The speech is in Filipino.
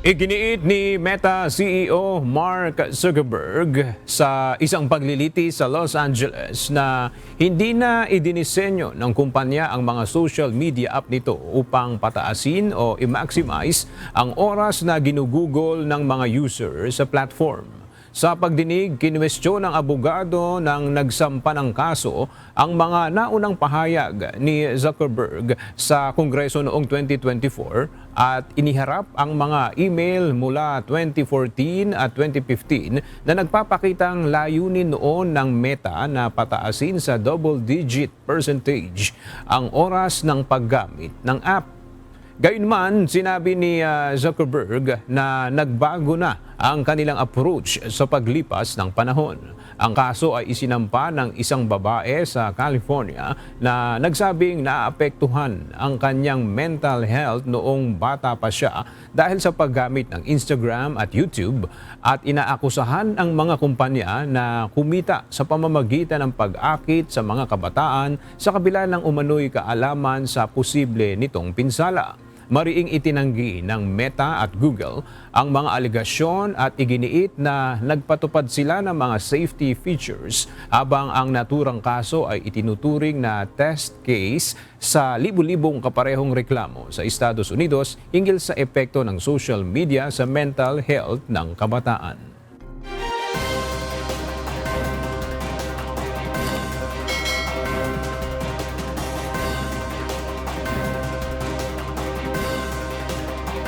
Iginiit ni Meta CEO Mark Zuckerberg sa isang pagliliti sa Los Angeles na hindi na idinisenyo ng kumpanya ang mga social media app nito upang pataasin o i-maximize ang oras na ginugugol ng mga user sa platform. Sa pagdinig, kinwestiyon ng abogado ng nagsampa ng kaso ang mga naunang pahayag ni Zuckerberg sa Kongreso noong 2024 at iniharap ang mga email mula 2014 at 2015 na nagpapakitang layunin noon ng Meta na pataasin sa double-digit percentage ang oras ng paggamit ng app. Gayunman, sinabi ni Zuckerberg na nagbago na ang kanilang approach sa paglipas ng panahon. Ang kaso ay isinampa ng isang babae sa California na nagsabing naapektuhan ang kanyang mental health noong bata pa siya dahil sa paggamit ng Instagram at YouTube at inaakusahan ang mga kumpanya na kumita sa pamamagitan ng pag-akit sa mga kabataan sa kabila ng umano'y kaalaman sa posible nitong pinsala. Mariing itinanggi ng Meta at Google ang mga alegasyon at iginiit na nagpatupad sila ng mga safety features habang ang naturang kaso ay itinuturing na test case sa libu-libong kaparehong reklamo sa Estados Unidos hinggil sa epekto ng social media sa mental health ng kabataan.